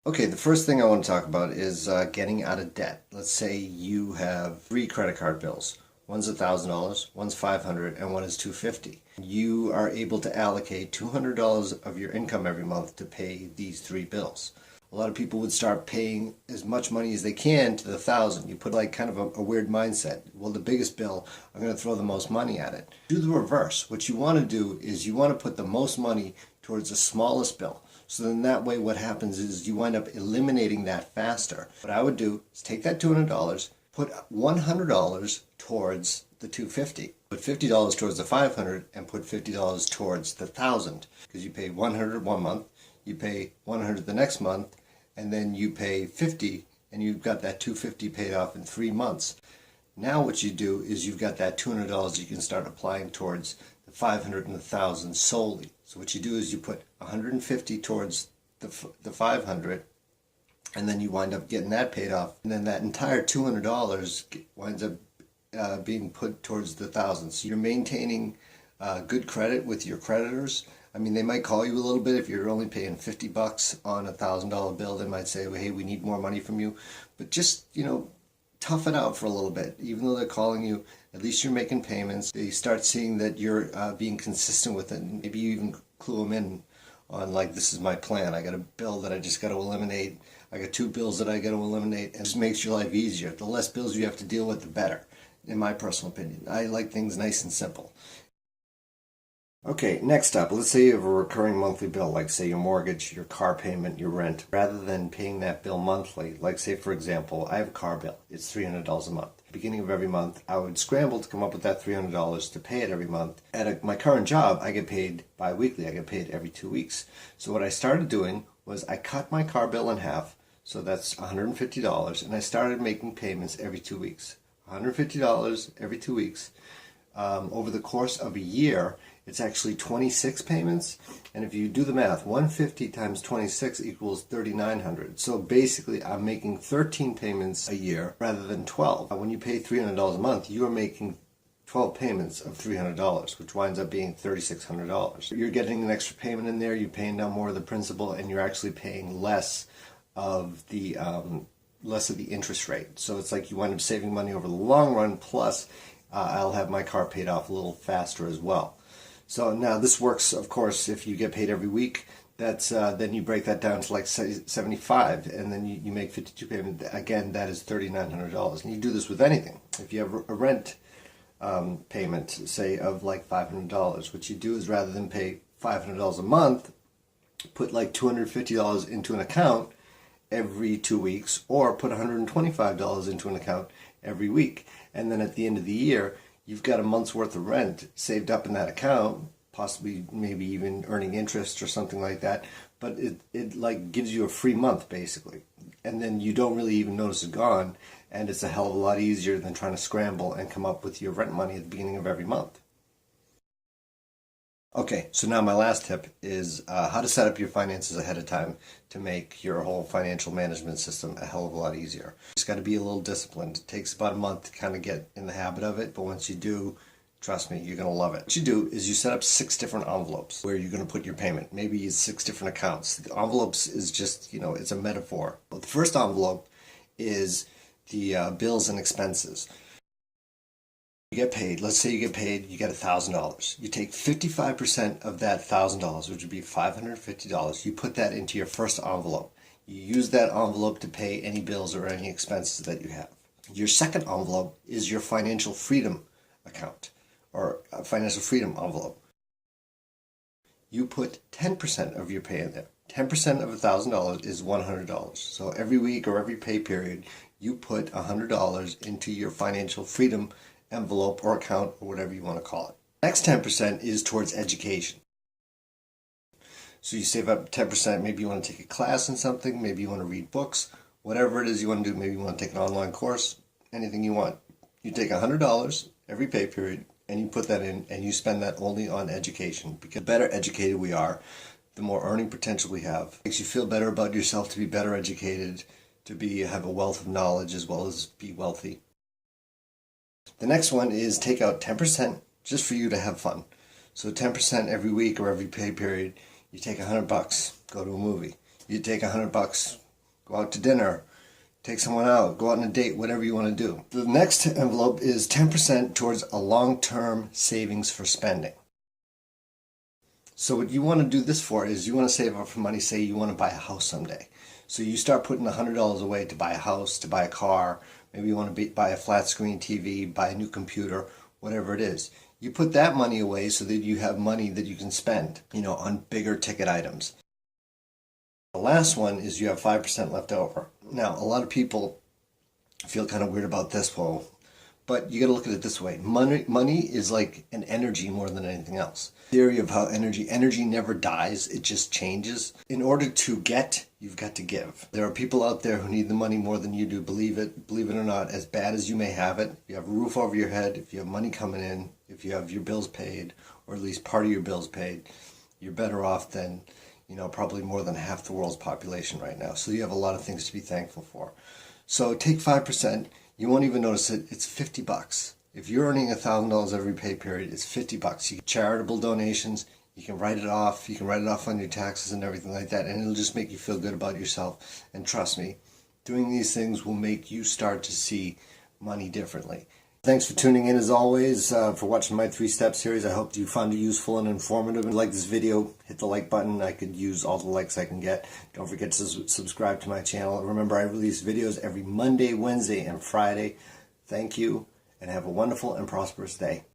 Okay, the first thing I want to talk about is getting out of debt. Let's say you have three credit card bills. One's $1,000, one's $500, and one is $250. You are able to allocate $200 of your income every month to pay these three bills. A lot of people would start paying as much money as they can to the thousand. You put like kind of a weird mindset. Well, the biggest bill, I'm going to throw the most money at it. Do the reverse. What you want to do is you want to put the most money towards the smallest bill. So then that way what happens is you wind up eliminating that faster. What I would do is take that $200, put $100 towards the $250, put $50 towards the $500, and put $50 towards the $1,000. Because you pay $100 one month, you pay $100 the next month, and then you pay $50, and you've got that $250 paid off in 3 months. Now what you do is you've got that $200 you can start applying towards the 500 and the 1,000 solely. So what you do is you put 150 towards the 500, and then you wind up getting that paid off, and then that entire $200 winds up being put towards the 1,000. So you're maintaining good credit with your creditors. I mean, they might call you a little bit if you're only paying $50 on a $1,000 bill. They might say, well, hey, we need more money from you. But just, tough it out for a little bit. Even though they're calling you, at least you're making payments. They start seeing that you're being consistent with it. And maybe you even clue them in on, like, this is my plan. I got a bill that I just got to eliminate. I got 2 bills that I got to eliminate. And it just makes your life easier. The less bills you have to deal with, the better, in my personal opinion. I like things nice and simple. Okay, next up, let's say you have a recurring monthly bill, like say your mortgage, your car payment, your rent. Rather than paying that bill monthly, like say for example, I have a car bill, it's $300 a month. Beginning of every month, I would scramble to come up with that $300 to pay it every month. At my current job, I get paid bi-weekly, I get paid every 2 weeks. So what I started doing was I cut my car bill in half, so that's $150, and I started making payments every 2 weeks. $150 every 2 weeks. Over the course of a year, it's actually 26 payments, and if you do the math, 150 times 26 equals 3,900. So basically, I'm making 13 payments a year rather than 12. When you pay $300 a month, you are making 12 payments of $300, which winds up being $3,600. You're getting an extra payment in there, you're paying down more of the principal, and you're actually paying less of the interest rate. So it's like you wind up saving money over the long run, plus I'll have my car paid off a little faster as well. So now this works, of course, if you get paid every week. That's then you break that down to like 75, and then you make 52 payments. Again, that is $3,900. And you do this with anything. If you have a rent payment, say of like $500, what you do is rather than pay $500 a month, put like $250 into an account every 2 weeks, or put $125 into an account every week. And then at the end of the year, you've got a month's worth of rent saved up in that account, possibly maybe even earning interest or something like that. But it like gives you a free month basically. And then you don't really even notice it gone. And it's a hell of a lot easier than trying to scramble and come up with your rent money at the beginning of every month. Okay, so now my last tip is how to set up your finances ahead of time to make your whole financial management system a hell of a lot easier. You just got to be a little disciplined. It takes about a month to kind of get in the habit of it, but once you do, trust me, you're going to love it. What you do is you set up 6 different envelopes where you're going to put your payment. Maybe it's 6 different accounts. The envelopes is just, it's a metaphor. Well, the first envelope is the bills and expenses. You get paid, let's say you get paid, you get $1,000. You take 55% of that $1,000, which would be $550. You put that into your first envelope. You use that envelope to pay any bills or any expenses that you have. Your second envelope is your financial freedom account, or a financial freedom envelope. You put 10% of your pay in there. 10% of $1,000 is $100. So every week or every pay period, you put $100 into your financial freedom envelope or account or whatever you want to call it. Next 10% is towards education. So you save up 10%, maybe you want to take a class in something, maybe you want to read books, whatever it is you want to do, maybe you want to take an online course, anything you want. You take $100 every pay period and you put that in and you spend that only on education, because the better educated we are, the more earning potential we have. It makes you feel better about yourself to be better educated, to have a wealth of knowledge as well as be wealthy. The next one is take out 10% just for you to have fun. So 10% every week or every pay period, you take $100, go to a movie. You take $100, go out to dinner, take someone out, go out on a date, whatever you want to do. The next envelope is 10% towards a long-term savings for spending. So what you want to do this for is you want to save up for money. Say you want to buy a house someday. So you start putting $100 away to buy a house, to buy a car. Maybe you want to buy a flat screen TV, buy a new computer, whatever it is. You put that money away so that you have money that you can spend, on bigger ticket items. The last one is you have 5% left over. Now, a lot of people feel kind of weird about this, but you got to look at it this way. Money is like an energy more than anything else. Theory of how energy never dies, it just changes. In order to get, you've got to give. There are people out there who need the money more than you do, believe it or not, as bad as you may have it. If you have a roof over your head, if you have money coming in, if you have your bills paid, or at least part of your bills paid, you're better off than, probably more than half the world's population right now. So you have a lot of things to be thankful for. So take 5%. You won't even notice it. It's $50. If you're earning $1,000 every pay period, it's $50. You get charitable donations. You can write it off. You can write it off on your taxes and everything like that, and it'll just make you feel good about yourself. And trust me, doing these things will make you start to see money differently. Thanks for tuning in as always, for watching my 3-step series. I hope you found it useful and informative. If you like this video, hit the like button. I could use all the likes I can get. Don't forget to subscribe to my channel. Remember, I release videos every Monday, Wednesday, and Friday. Thank you, and have a wonderful and prosperous day.